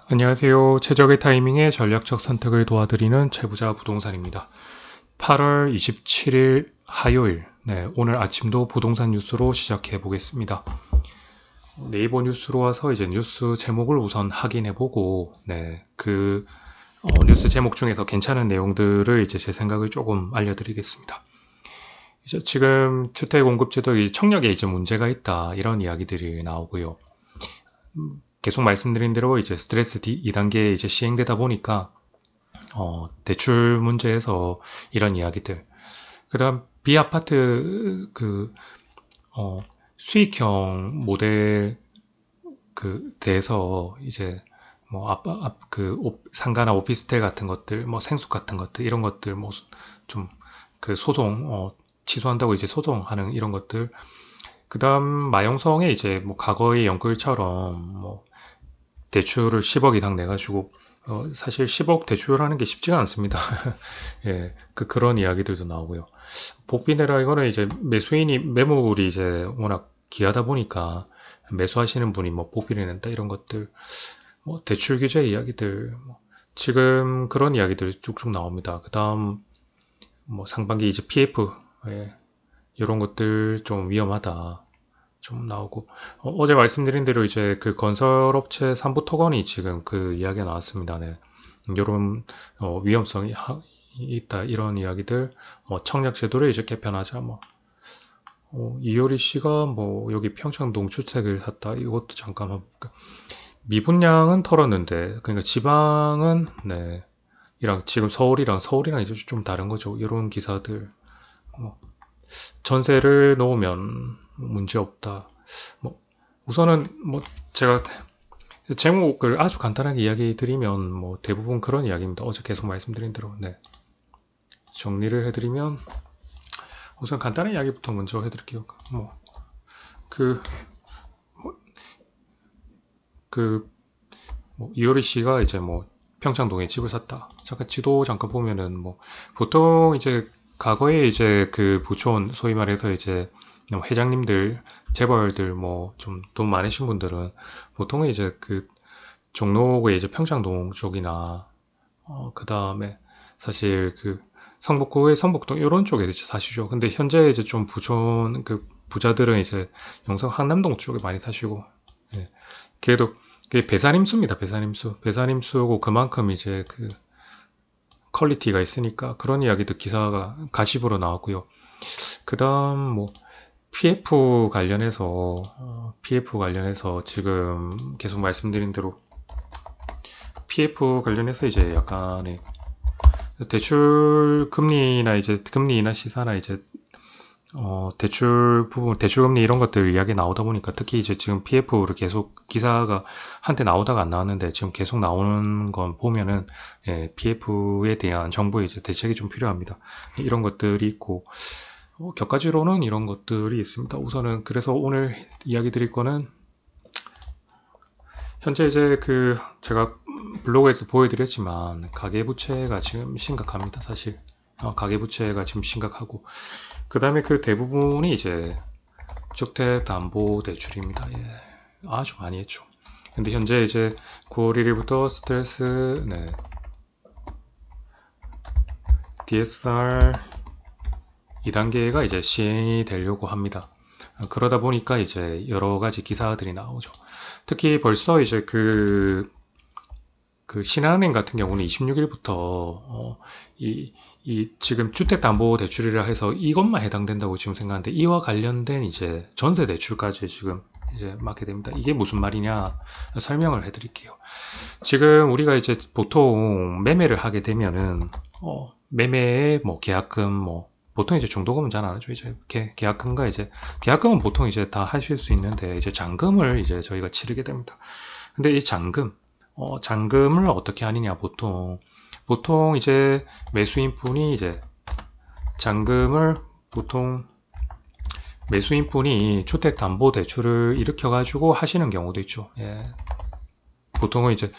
안녕하세요. 최적의 타이밍에 전략적 선택을 도와드리는 최부자 부동산입니다. 8월 27일 화요일, 오늘 아침도 부동산 뉴스로 시작해 보겠습니다. 네이버 뉴스로 와서 이제 뉴스 제목을 우선 확인해 보고, 뉴스 제목 중에서 괜찮은 내용들을 이제 제 생각을 조금 알려드리겠습니다. 이제 지금 주택 공급제도 청약에 이제 문제가 있다, 이런 이야기들이 나오고요. 계속 말씀드린 대로 이제 스트레스 2단계 이제 시행되다 보니까 대출 문제에서 이런 이야기들. 그다음 비아파트 수익형 모델 대해서 이제 뭐 상가나 오피스텔 같은 것들, 뭐 생수 같은 것들 이런 것들 뭐 좀 그 소송 취소한다고 이제 소송하는 이런 것들. 그다음 마용성에 이제 뭐 과거의 연끌처럼 뭐 대출을 10억 이상 내가지고 사실 10억 대출하는 게 쉽지가 않습니다. 예, 그런 이야기들도 나오고요. 복비 내라 이거는 이제 매수인이 매물이 이제 워낙 귀하다 보니까 매수하시는 분이 뭐 복비를 낸다 이런 것들, 뭐 대출 규제 이야기들, 뭐 지금 그런 이야기들 쭉쭉 나옵니다. 그다음 뭐 상반기 이제 PF, 이런 것들 좀 위험하다. 좀 나오고 제 말씀드린 대로 이제 그 건설업체 삼부토건이 지금 그 이야기가 나왔습니다. 네. 이런 위험성이 있다 이런 이야기들 뭐 청약 제도를 이제 개편하자 뭐 이효리 씨가 뭐 여기 평창동 주택을 샀다 이것도 잠깐 한번 볼까. 미분양은 털었는데 그러니까 지방은 이랑 지금 서울이랑 이제 좀 다른 거죠. 이런 기사들 뭐 전세를 놓으면 문제 없다. 뭐 우선은 뭐 제가 제목을 아주 간단하게 이야기 드리면 뭐 대부분 그런 이야기입니다. 어제 계속 말씀드린 대로 정리를 해드리면 우선 간단한 이야기부터 먼저 해드릴게요. 그, 뭐, 이효리 씨가 이제 뭐 평창동에 집을 샀다. 잠깐 지도 잠깐 보면은 뭐 보통 이제 과거에 이제 그 부촌 소위 말해서 이제 회장님들 재벌들 뭐 좀 돈 많으신 분들은 보통은 이제 그 종로구의 이제 평창동 쪽이나 그 다음에 사실 그 성북구의 성북동 이런 쪽에 이제 사시죠. 근데 현재 이제 좀 부촌 그 부자들은 이제 영성 한남동 쪽에 많이 사시고, 예. 걔도 그게 배산임수입니다. 배산임수고 그만큼 이제 그 퀄리티가 있으니까 그런 이야기도 기사가 가십으로 나왔고요. 그다음 뭐 PF 관련해서 지금 계속 말씀드린 대로 PF 관련해서 이제 약간의 대출 금리나 이제 금리 인하 시사나 이제 대출 부분, 대출금리 이런 것들 이야기 나오다 보니까 특히 이제 지금 PF를 계속 기사가 한때 나오다가 안 나왔는데 지금 계속 나오는 건 보면은 PF에 대한 정부의 이제 대책이 좀 필요합니다. 이런 것들이 있고 격가지로는 이런 것들이 있습니다. 우선은 그래서 오늘 이야기 드릴 거는 현재 이제 그 제가 블로그에서 보여드렸지만 가계부채가 지금 심각합니다. 사실 가계부채가 지금 심각하고 그 다음에 그 대부분이 이제 주택담보대출입니다. 예, 아주 많이 했죠. 근데 현재 이제 9월 1일부터 스트레스 DSR 2단계가 이제 시행이 되려고 합니다. 그러다 보니까 이제 여러 가지 기사들이 나오죠. 특히 벌써 이제 그 신한은행 같은 경우는 26일부터 이 지금 주택담보대출이라 해서 이것만 해당된다고 지금 생각하는데 이와 관련된 이제 전세대출까지 지금 이제 맡게 됩니다. 이게 무슨 말이냐 설명을 해드릴게요. 지금 우리가 이제 보통 매매를 하게 되면은 매매에 뭐 계약금 뭐 보통 이제 중도금은 잘 안 하죠. 이제 계약금과 이제 계약금은 보통 이제 다 하실 수 있는데 이제 잔금을 이제 저희가 치르게 됩니다. 근데 이 잔금을 어떻게 하느냐, 보통 이제 매수인분이 이제 잔금을 보통 매수인분이 주택담보대출을 일으켜가지고 하시는 경우도 있죠. 예. 보통은 이제,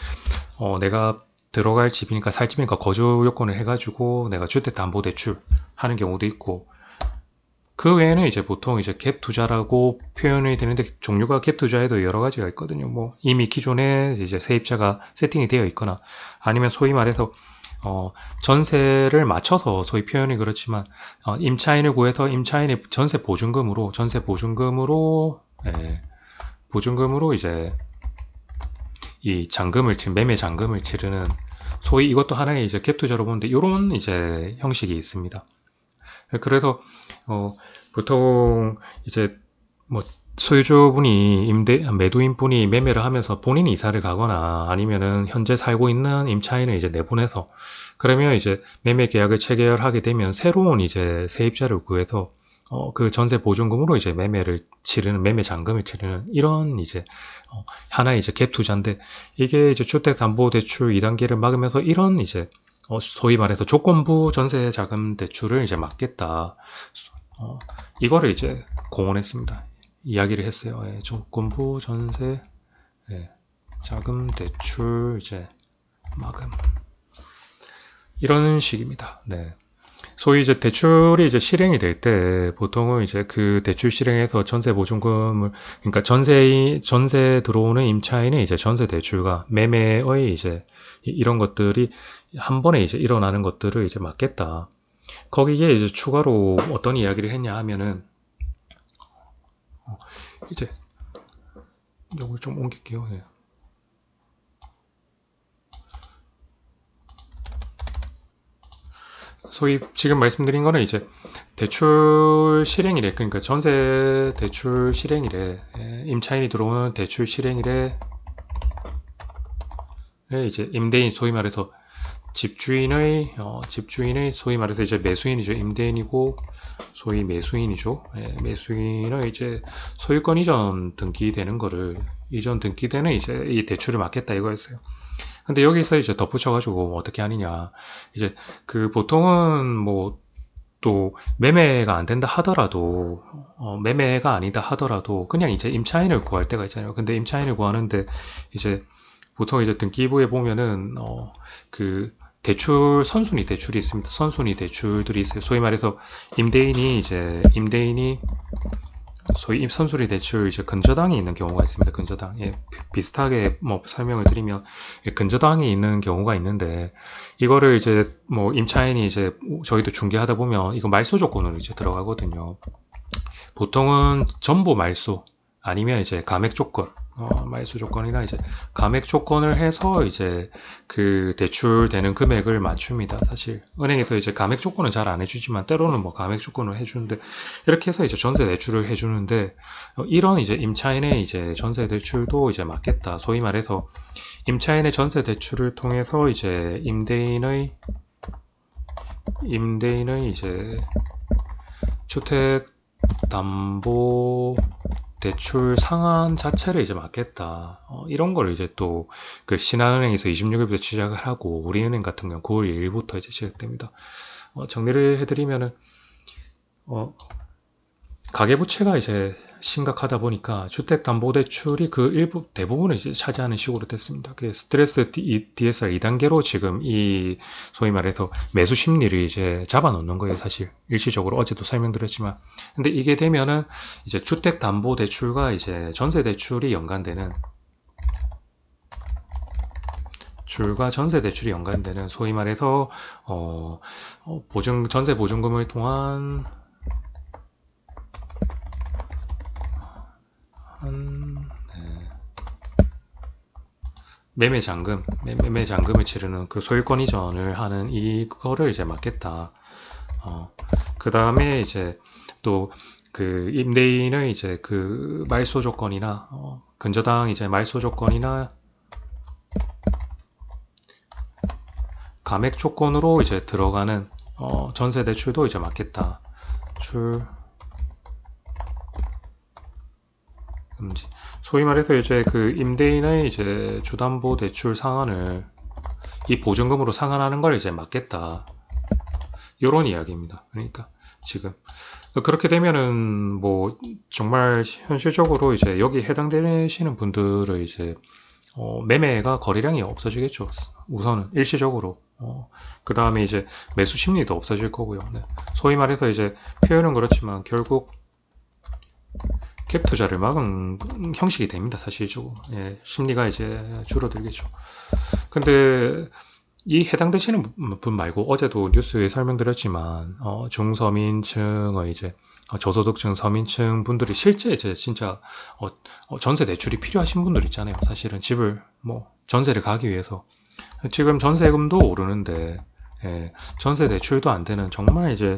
내가 들어갈 집이니까 살 집이니까 거주 요건을 해가지고 내가 주택담보대출 하는 경우도 있고, 그 외에는 이제 보통 이제 갭 투자라고 표현이 되는데 종류가 갭 투자에도 여러 가지가 있거든요. 뭐 이미 기존에 이제 세입자가 세팅이 되어 있거나 아니면 소위 말해서 전세를 맞춰서 소위 표현이 그렇지만 임차인을 구해서 임차인의 전세 보증금으로 예, 보증금으로 이제 이 매매 잔금을 치르는 소위 이것도 하나의 이제 갭 투자로 보는데 이런 이제 형식이 있습니다. 그래서 어, 보통 이제 뭐 소유주분이 매도인분이 매매를 하면서 본인이 이사를 가거나 아니면은 현재 살고 있는 임차인을 이제 내보내서 그러면 이제 매매 계약을 체결하게 되면 새로운 이제 세입자를 구해서 그 전세 보증금으로 이제 매매 잔금을 치르는 이런 이제 하나의 이제 갭 투자인데 이게 이제 주택담보대출 2단계를 막으면서 이런 이제 소위 말해서 조건부 전세 자금 대출을 이제 막겠다. 어, 이거를 이제 공언했습니다. 이야기를 했어요. 예, 조건부 전세 예, 자금 대출 이제 마감 이런 식입니다. 네. 소위 이제 대출이 이제 실행이 될 때 보통은 이제 그 대출 실행해서 전세 보증금을 그러니까 전세 들어오는 임차인의 이제 전세 대출과 매매의 이제 이런 것들이 한 번에 이제 일어나는 것들을 이제 막겠다. 거기에 이제 추가로 어떤 이야기를 했냐 하면은 이제 요걸 좀 옮길게요. 예. 소위 지금 말씀드린 거는 이제 대출 실행일에 그러니까 전세 대출 실행일에 임차인이 들어오는 대출 실행일에 이제 임대인 소위 말해서 집주인의 소위 말해서 이제 매수인이죠. 임대인이고 소위 매수인이죠. 매수인의 이제 소유권 이전 등기되는 이제 이 대출을 막겠다 이거였어요. 근데 여기서 이제 덧붙여가지고 어떻게 하느냐. 이제 그 보통은 뭐 또 매매가 안 된다 하더라도 매매가 아니다 하더라도 그냥 이제 임차인을 구할 때가 있잖아요. 근데 임차인을 구하는데 이제 보통 이제 등기부에 보면은 그 대출 선순위 대출이 있습니다. 선순위 대출들이 있어요. 소위 말해서 임대인이 소위 선순위 대출 이제 근저당이 있는 경우가 있습니다. 근저당. 예, 비슷하게 뭐 설명을 드리면 근저당이 있는 경우가 있는데 이거를 이제 뭐 임차인이 이제 저희도 중개하다 보면 이거 말소 조건으로 이제 들어가거든요. 보통은 전부 말소 아니면 이제 감액 조건 말소 조건이나 이제 감액 조건을 해서 이제 그 대출되는 금액을 맞춥니다. 사실 은행에서 이제 감액 조건은 잘 안 해주지만 때로는 뭐 감액 조건을 해주는데 이렇게 해서 이제 전세 대출을 해주는데 이런 이제 임차인의 이제 전세 대출도 이제 맞겠다. 소위 말해서 임차인의 전세 대출을 통해서 이제 임대인의 이제 주택 담보 대출 상한 자체를 이제 막겠다. 이런 걸 이제 또 그 신한은행에서 26일부터 시작을 하고 우리은행 같은 경우 9월 1일부터 이제 시작됩니다. 정리를 해드리면은 가계부채가 이제 심각하다 보니까 주택담보대출이 그 일부 대부분을 이제 차지하는 식으로 됐습니다. 그 스트레스 DSR 2단계로 지금 이 소위 말해서 매수 심리를 이제 잡아놓는 거예요. 사실 일시적으로 어제도 설명드렸지만, 근데 이게 되면은 이제 주택담보대출과 이제 전세대출이 연관되는 소위 말해서 전세 보증금을 통한 네. 매매 잔금을 치르는 그 소유권 이전을 하는 이거를 이제 막겠다. 그 다음에 이제 또 그 임대인의 이제 그 말소 조건이나 근저당 이제 말소 조건이나 감액 조건으로 이제 들어가는 전세 대출도 이제 막겠다. 금지. 소위 말해서 이제 그 임대인의 이제 주담보 대출 상환을 이 보증금으로 상환하는 걸 이제 막겠다. 요런 이야기입니다. 그러니까 지금 그렇게 되면은 뭐 정말 현실적으로 이제 여기 해당되시는 분들은 이제 매매가 거래량이 없어지겠죠. 우선은 일시적으로. 그 다음에 이제 매수 심리도 없어질 거고요. 네. 소위 말해서 이제 표현은 그렇지만 결국 갭 투자를 막은 형식이 됩니다. 사실적으로. 예, 심리가 이제 줄어들겠죠. 근데 이 해당되시는 분 말고 어제도 뉴스에 설명드렸지만 중서민층의 이제 저소득층 서민층 분들이 실제 이제 진짜 전세 대출이 필요하신 분들 있잖아요. 사실은 집을 뭐 전세를 가기 위해서 지금 전세금도 오르는데 예, 전세 대출도 안 되는 정말 이제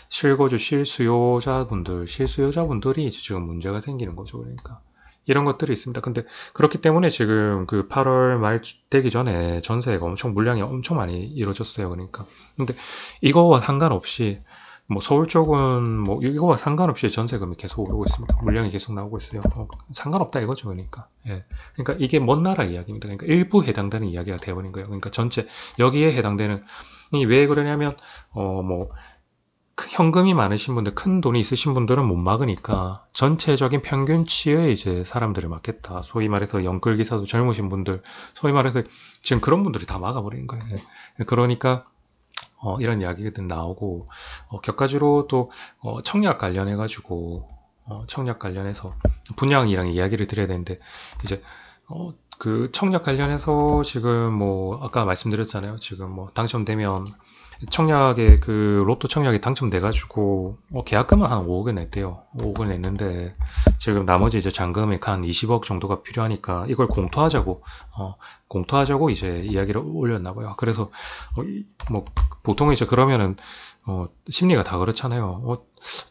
실거주 실수요자분들이 이제 지금 문제가 생기는 거죠. 그러니까 이런 것들이 있습니다. 근데 그렇기 때문에 지금 그 8월 말 되기 전에 전세가 물량이 엄청 많이 이루어졌어요. 그러니까 근데 이거와 상관없이 뭐 서울 쪽은 뭐 이거와 상관없이 전세금이 계속 오르고 있습니다. 물량이 계속 나오고 있어요. 상관없다 이거죠. 그러니까 예. 그러니까 이게 먼 나라 이야기입니다. 그러니까 일부 해당되는 이야기가 되어버린 거예요. 그러니까 전체 여기에 해당되는 이 왜 그러냐면 뭐 현금이 많으신 분들, 큰 돈이 있으신 분들은 못 막으니까 전체적인 평균치의 이제 사람들을 막겠다. 소위 말해서 연끌기사도 젊으신 분들, 소위 말해서 지금 그런 분들이 다 막아버리는 거예요. 그러니까 이런 이야기들 나오고 격가지로 또 청약 관련해가지고 청약 관련해서 분양이랑 이야기를 드려야 되는데 이제 그 청약 관련해서 지금 뭐 아까 말씀드렸잖아요. 지금 뭐 당첨되면 청약에 그 로또 청약에 당첨돼가지고 계약금은 한 5억을 냈대요. 5억을 냈는데 지금 나머지 이제 잔금액 한 20억 정도가 필요하니까 이걸 공토하자고 이제 이야기를 올렸나 봐요. 그래서 뭐 보통 이제 그러면은 심리가 다 그렇잖아요.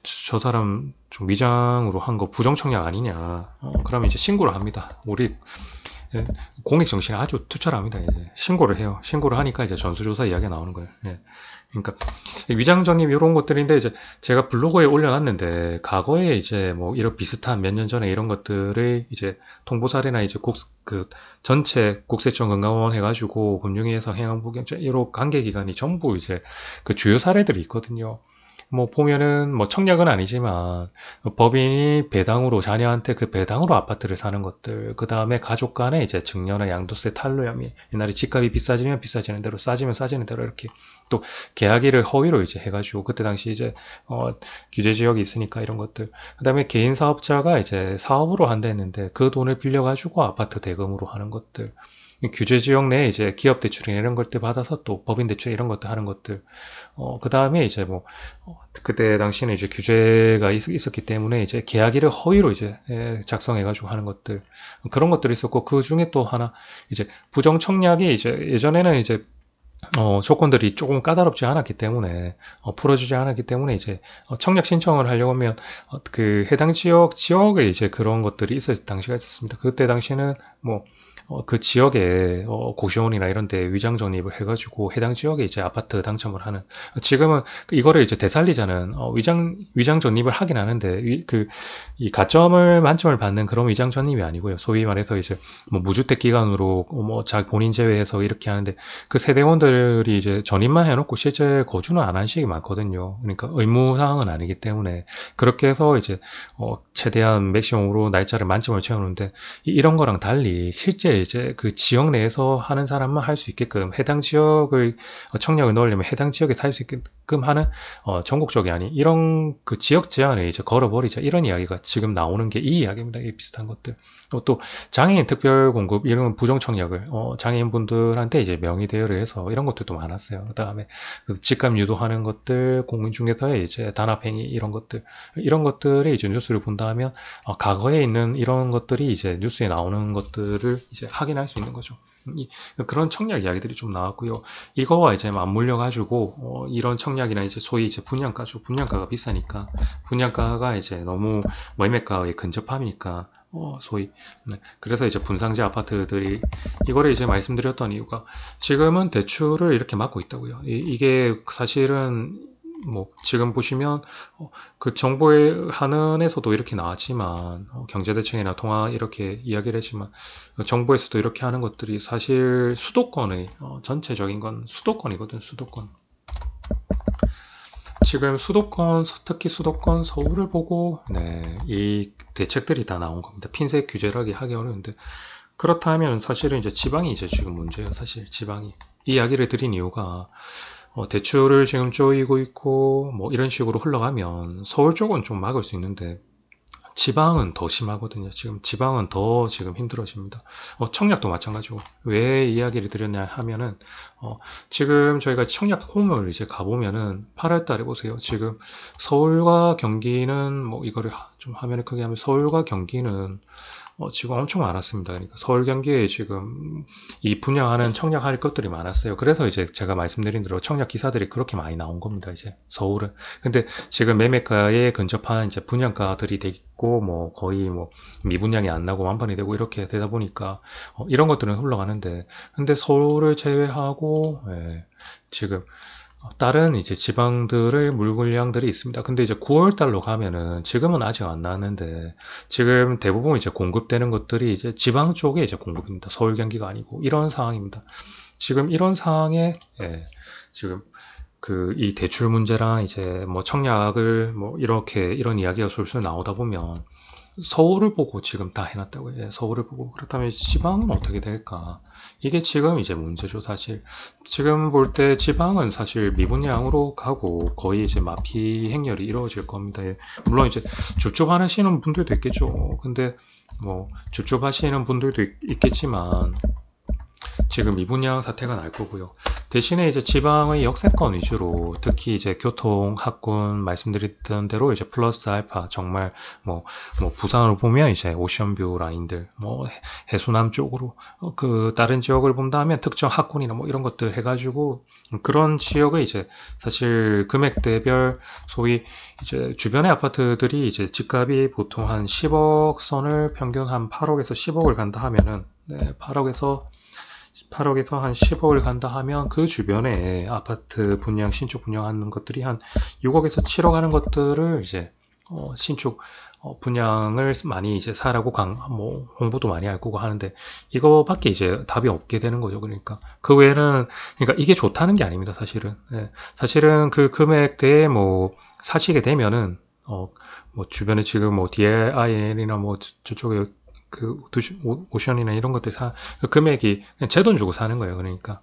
저 사람 좀 위장으로 한 거 부정 청약 아니냐. 그러면 이제 신고를 합니다. 우리 예, 공익 정신에 아주 투철합니다. 이제 신고를 해요. 신고를 하니까 이제 전수조사 이야기가 나오는 거예요. 예. 그러니까 위장전입 이런 것들인데 이제 제가 블로그에 올려놨는데 과거에 이제 뭐 이런 비슷한 몇 년 전에 이런 것들을 이제 통보 사례나 이제 그 전체 국세청 건강원 해가지고 금융위에서 행안부경 이런 관계 기관이 전부 이제 그 주요 사례들이 있거든요. 뭐 보면은 뭐 청약은 아니지만 법인이 배당으로 자녀한테 그 배당으로 아파트를 사는 것들, 그 다음에 가족 간에 이제 증여나 양도세 탈루 혐의, 옛날에 집값이 비싸지면 비싸지는 대로 싸지면 싸지는 대로 이렇게 또 계약일을 허위로 이제 해가지고 그때 당시 이제 규제 지역이 있으니까 이런 것들, 그 다음에 개인 사업자가 이제 사업으로 한다 했는데 그 돈을 빌려가지고 아파트 대금으로 하는 것들, 규제 지역 내에 이제 기업 대출이나 이런 것들 받아서 또 법인 대출 이런 것들 하는 것들, 그 다음에 이제 뭐, 그때 당시에는 이제 규제가 있었기 때문에 이제 계약일을 허위로 이제 작성해가지고 하는 것들, 그런 것들이 있었고, 그 중에 또 하나, 이제 부정청약이 이제 예전에는 이제 조건들이 조금 까다롭지 않았기 때문에 풀어주지 않았기 때문에 이제 청약 신청을 하려고 하면 그 해당 지역에 이제 그런 것들이 있을 당시가 있었습니다. 그때 당시에는 뭐 그 지역에 고시원이나 이런 데 위장 전입을 해가지고 해당 지역에 이제 아파트 당첨을 하는, 지금은 이거를 이제 되살리자는 위장 전입을 하긴 하는데 이 가점을 만점을 받는 그런 위장 전입이 아니고요. 소위 말해서 이제 뭐 무주택 기간으로 뭐 본인 제외해서 이렇게 하는데 그 세대원들이 이제 전입만 해놓고 실제 거주는 안 한 식이 많거든요. 그러니까 의무사항은 아니기 때문에 그렇게 해서 이제 최대한 맥시멈으로 날짜를 만점을 채우는데 이런 거랑 달리 실제 이제 그 지역 내에서 하는 사람만 할 수 있게끔 해당 지역을 청약을 넣으려면 해당 지역에 살 수 있게끔 하는 전국적이 아닌 이런 그 지역 제한을 이제 걸어버리자, 이런 이야기가 지금 나오는 게 이 이야기입니다. 이 비슷한 것들. 또 장애인 특별 공급 이런 부정 청약을 장애인분들한테 이제 명의 대여를 해서 이런 것들도 많았어요. 그다음에 집값 유도하는 것들, 공인중개사의 이제 단합행위 이런 것들이 이제 뉴스를 본다면 과거에 있는 이런 것들이 이제 뉴스에 나오는 것들을 이제 확인할 수 있는 거죠. 그런 청약 이야기들이 좀 나왔고요. 이거와 이제 맞물려 가지고 이런 청약이나 이제 소위 이제 분양가죠. 분양가가 비싸니까 분양가가 이제 너무 매매가에 근접함이니까 소위 네. 그래서 이제 분상지 아파트들이 이거를 이제 말씀드렸던 이유가 지금은 대출을 이렇게 막고 있다고요. 이게 사실은 뭐 지금 보시면 그 정부의 한은에서도 이렇게 나왔지만 경제대책이나 통화 이렇게 이야기를 했지만 정부에서도 이렇게 하는 것들이 사실 수도권의 전체적인 건 수도권이거든. 수도권. 지금 수도권, 특히 수도권 서울을 보고 네, 이 대책들이 다 나온 겁니다. 핀셋 규제를 하기 어려운데 그렇다면 사실은 이제 지방이 이제 지금 문제예요. 사실 지방이. 이야기를 드린 이유가 대출을 지금 쪼이고 있고 뭐 이런 식으로 흘러가면 서울 쪽은 좀 막을 수 있는데 지방은 더 심하거든요. 지금 지방은 더 지금 힘들어집니다. 청약도 마찬가지고 왜 이야기를 드렸냐 하면은 지금 저희가 청약 홈을 이제 가보면은 8월 달에 보세요. 지금 서울과 경기는 뭐 이거를 좀 화면을 크게 하면 서울과 경기는 지금 엄청 많았습니다. 그러니까 서울 경기에 지금 이 분양하는 청약할 것들이 많았어요. 그래서 이제 제가 말씀드린 대로 청약 기사들이 그렇게 많이 나온 겁니다. 이제 서울은. 근데 지금 매매가에 근접한 이제 분양가들이 돼 있고 뭐 거의 뭐 미분양이 안 나고 완판이 되고 이렇게 되다 보니까 이런 것들은 흘러가는데 근데 서울을 제외하고 지금 다른 이제 지방들의 물량들이 있습니다. 근데 이제 9월 달로 가면은 지금은 아직 안 나왔는데 지금 대부분 이제 공급되는 것들이 이제 지방 쪽에 이제 공급입니다. 서울 경기가 아니고 이런 상황입니다. 지금 이런 상황에 지금 그 이 대출 문제랑 이제 뭐 청약을 뭐 이렇게 이런 이야기가 솔솔 나오다 보면 서울을 보고 지금 다 해놨다고요. 서울을 보고. 그렇다면 지방은 어떻게 될까? 이게 지금 이제 문제죠, 사실. 지금 볼 때 지방은 사실 미분양으로 가고 거의 이제 마피 행렬이 이루어질 겁니다. 물론 이제 줍줍하시는 분들도 있겠죠. 근데 뭐 줍줍하시는 분들도 있겠지만 지금 미분양 사태가 날 거고요. 대신에 이제 지방의 역세권 위주로 특히 이제 교통, 학군 말씀드렸던 대로 이제 플러스 알파 정말 뭐 부산으로 보면 이제 오션뷰 라인들 뭐 해수남 쪽으로 그 다른 지역을 본다면 특정 학군이나 뭐 이런 것들 해가지고 그런 지역의 이제 사실 금액대별 소위 이제 주변의 아파트들이 이제 집값이 보통 한 10억 선을 평균 한 8억에서 10억을 간다 하면은 8억에서 한 10억을 간다 하면 그 주변에 아파트 분양, 신축 분양하는 것들이 한 6억에서 7억 하는 것들을 이제 신축 분양을 많이 이제 사라고 뭐 홍보도 많이 할 거고 하는데 이거밖에 이제 답이 없게 되는 거죠. 그러니까 그 외에는 그러니까 이게 좋다는 게 아닙니다. 사실은 사실은 그 금액대에 뭐 사시게 되면은 뭐 주변에 지금 뭐 DIN이나 뭐 저쪽에 그 오션이나 이런 것들 그 금액이 그냥 제 돈 주고 사는 거예요. 그러니까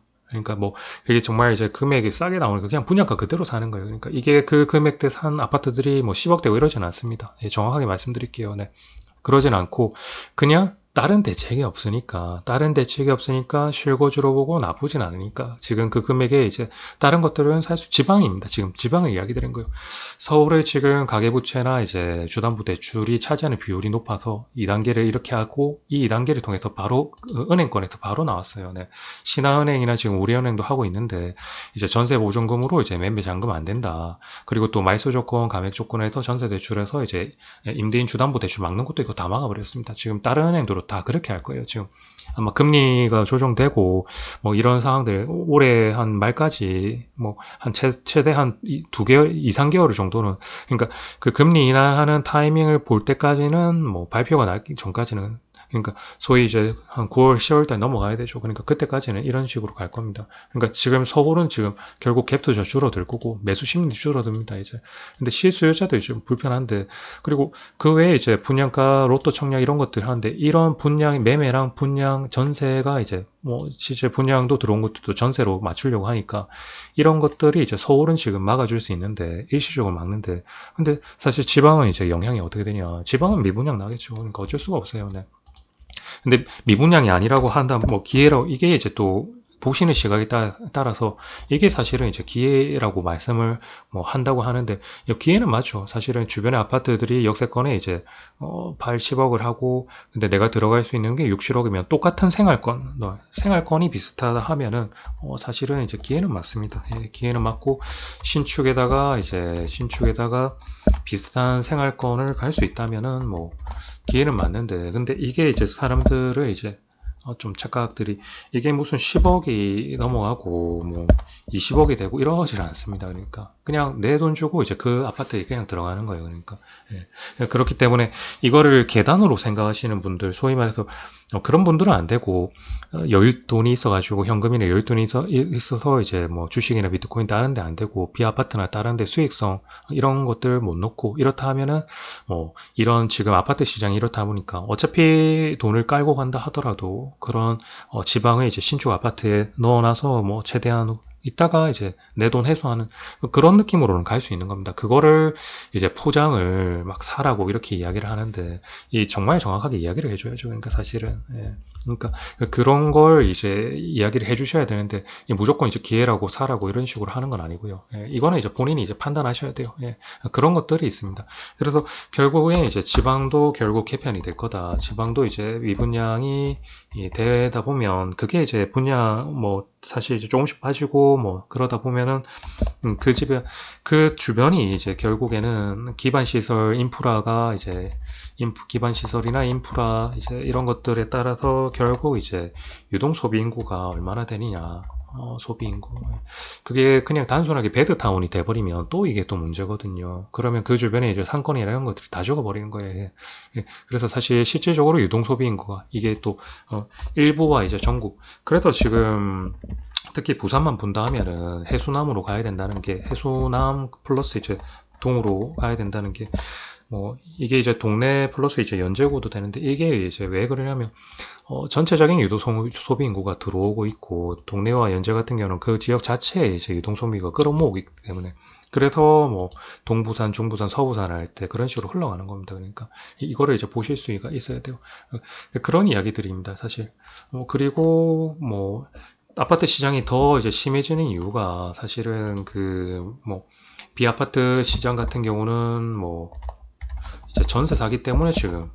뭐 이게 정말 이제 금액이 싸게 나오니까 그냥 분양가 그대로 사는 거예요. 그러니까 이게 그 금액대 산 아파트들이 뭐 10억대고 이러지는 않습니다. 정확하게 말씀드릴게요. 네. 그러진 않고 그냥 다른 대책이 없으니까 실거주로 보고 나쁘진 않으니까 지금 그 금액에 이제 다른 것들은 사실 지방입니다. 지금 지방을 이야기 드린 거예요. 서울의 지금 가계부채나 이제 주담부 대출이 차지하는 비율이 높아서 2단계를 이렇게 하고 이 2단계를 통해서 바로 은행권에서 바로 나왔어요. 네. 신한은행이나 지금 우리은행도 하고 있는데 이제 전세 보증금으로 이제 매매 잔금 안 된다. 그리고 또 말소 조건, 감액 조건에서 전세 대출에서 이제 임대인 주담부 대출 막는 것도 이거 다 막아버렸습니다. 지금 다른 은행도 다 그렇게 할 거예요. 지금 아마 금리가 조정되고 뭐 이런 상황들 올해 한 말까지 뭐 한 최대 한 2개월, 2, 3개월 정도는 그러니까 그 금리 인하하는 타이밍을 볼 때까지는 뭐 발표가 나기 전까지는 그러니까 소위 이제 한 9월, 10월 달 넘어가야 되죠. 그러니까 그때까지는 이런 식으로 갈 겁니다. 그러니까 지금 서울은 지금 결국 갭도 줄어들 거고 매수 심리도 줄어듭니다. 이제 근데 실수요자도 좀 불편한데 그리고 그 외에 이제 분양가, 로또 청약 이런 것들 하는데 이런 분양 매매랑 분양 전세가 이제 뭐 실제 분양도 들어온 것들도 전세로 맞추려고 하니까 이런 것들이 이제 서울은 지금 막아줄 수 있는데 일시적으로 막는데 근데 사실 지방은 이제 영향이 어떻게 되냐 지방은 미분양 나겠죠. 그러니까 어쩔 수가 없어요. 네. 근데 미분양이 아니라고 한다면 뭐 기회로 이게 이제 또 보시는 시각에 따라서 이게 사실은 이제 기회라고 말씀을 뭐 한다고 하는데 기회는 맞죠. 사실은 주변의 아파트들이 역세권에 이제 8, 10억을 하고 근데 내가 들어갈 수 있는 게 6, 7억이면 똑같은 생활권이 비슷하다 하면은 사실은 이제 기회는 맞습니다. 기회는 맞고 신축에다가 비슷한 생활권을 갈 수 있다면은 뭐 기회는 맞는데 근데 이게 이제 사람들의 이제 좀 착각들이 이게 무슨 10억이 넘어가고 뭐 20억이 되고 이러질 않습니다. 그러니까 그냥 내 돈 주고 이제 그 아파트에 그냥 들어가는 거예요. 그러니까 그렇기 때문에 이거를 계단으로 생각하시는 분들, 소위 말해서 그런 분들은 안 되고 여윳돈이 있어가지고 현금이나 여윳돈이 있어서 이제 뭐 주식이나 비트코인 다른 데 안 되고 비아파트나 다른 데 수익성 이런 것들 못 넣고 이렇다 하면은 이런 지금 아파트 시장이 이렇다 보니까 어차피 돈을 깔고 간다 하더라도 그런 지방의 이제 신축 아파트에 넣어놔서 뭐 최대한 이따가 이제 내 돈 회수하는 그런 느낌으로는 갈 수 있는 겁니다. 그거를 이제 포장을 막 사라고 이렇게 이야기를 하는데 이 정말 정확하게 이야기를 해줘야죠. 그러니까 사실은 그러니까 그런 걸 이제 이야기를 해주셔야 되는데 무조건 이제 기회라고 사라고 이런 식으로 하는 건 아니고요. 이거는 이제 본인이 이제 판단하셔야 돼요. 그런 것들이 있습니다. 그래서 결국에 이제 지방도 결국 개편이 될 거다. 지방도 이제 위분양이 되다 보면 그게 이제 분양 뭐 사실 이제 조금씩 빠지고 뭐 그러다 보면은 그 집에 그 주변이 이제 결국에는 기반 시설 인프라가 이제 기반 시설이나 인프라 이제 이런 것들에 따라서 결국 이제 유동 소비 인구가 얼마나 되느냐 소비 인구 그게 그냥 단순하게 베드타운이 돼버리면 또 이게 또 문제거든요. 그러면 그 주변에 이제 상권이나 이런 것들이 다 죽어버리는 거예요. 그래서 사실 실질적으로 유동 소비 인구가 이게 또 일부와 이제 전국 그래서 지금 특히 부산만 본다 하면은 해수남으로 가야 된다는 게 해수남 플러스 이제 동으로 가야 된다는 게 뭐 이게 이제 동네 플러스 이제 연제고도 되는데 이게 이제 왜 그러냐면 전체적인 유도 소비 인구가 들어오고 있고 동네와 연제 같은 경우는 그 지역 자체에 이제 유동 소비가 끌어모으기 때문에 그래서 뭐 동부산, 중부산, 서부산 할 때 그런 식으로 흘러가는 겁니다. 그러니까 이거를 이제 보실 수가 있어야 돼요. 그런 이야기들입니다, 사실. 그리고 뭐 아파트 시장이 더 이제 심해지는 이유가 사실은 그 뭐 비아파트 시장 같은 경우는 뭐 이제 전세 사기 때문에 지금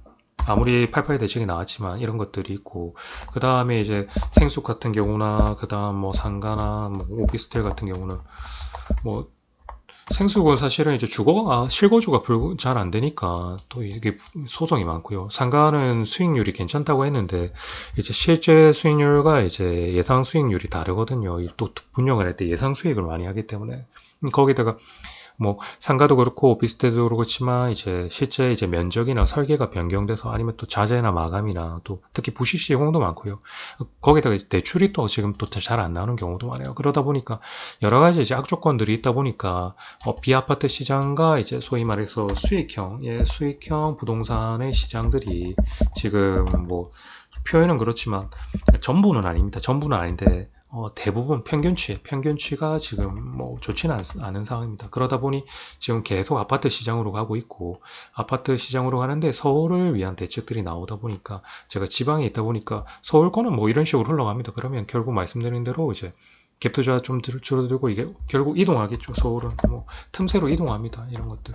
아무리 88 대책이 나왔지만 이런 것들이 있고 그 다음에 이제 생숙 같은 경우나 그 다음 뭐 상가나 뭐 오피스텔 같은 경우는 뭐 생숙은 사실은 이제 실거주가 잘 안 되니까 또 이게 소송이 많고요. 상가는 수익률이 괜찮다고 했는데 이제 실제 수익률과 이제 예상 수익률이 다르거든요. 또 분양을 할 때 예상 수익을 많이 하기 때문에 거기다가 뭐 상가도 그렇고 오피스텔도 그렇지만 이제 실제 이제 면적이나 설계가 변경돼서 아니면 또 자재나 마감이나 또 특히 부실 시공도 많고요. 거기다가 이제 대출이 또 지금 또 잘 안 나오는 경우도 많아요. 그러다 보니까 여러 가지 이제 악조건들이 있다 보니까 비아파트 시장과 이제 소위 말해서 수익형 부동산의 시장들이 지금 뭐 표현은 그렇지만 전부는 아닙니다. 전부는 아닌데 대부분 평균치가 지금 뭐 좋지는 않은 상황입니다. 그러다 보니 지금 계속 아파트 시장으로 가고 있고 아파트 시장으로 가는데 서울을 위한 대책들이 나오다 보니까 제가 지방에 있다 보니까 서울 거는 뭐 이런 식으로 흘러갑니다. 그러면 결국 말씀드린 대로 이제 갭 투자 좀 줄어들고 이게 결국 이동하겠죠. 서울은 뭐 틈새로 이동합니다. 이런 것들.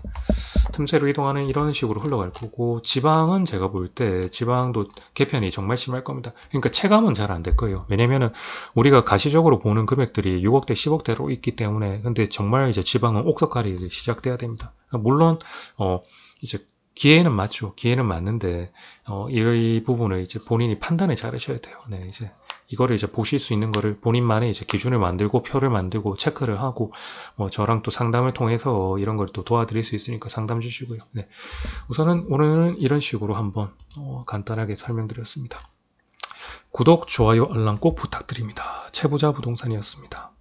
틈새로 이동하는 이런 식으로 흘러갈 거고 지방은 제가 볼 때 지방도 개편이 정말 심할 겁니다. 그러니까 체감은 잘 안 될 거예요. 왜냐면은 우리가 가시적으로 보는 금액들이 6억대, 10억대로 있기 때문에 근데 정말 이제 지방은 옥석가리 시작돼야 됩니다. 물론 이제 기회는 맞죠. 기회는 맞는데 이 부분을 이제 본인이 판단을 잘 하셔야 돼요. 네, 이제 이거를 이제 보실 수 있는 거를 본인만의 이제 기준을 만들고 표를 만들고 체크를 하고 저랑 또 상담을 통해서 이런 걸 또 도와드릴 수 있으니까 상담 주시고요. 네. 우선은 오늘은 이런 식으로 한번 간단하게 설명드렸습니다. 구독, 좋아요, 알람 꼭 부탁드립니다. 채부자 부동산이었습니다.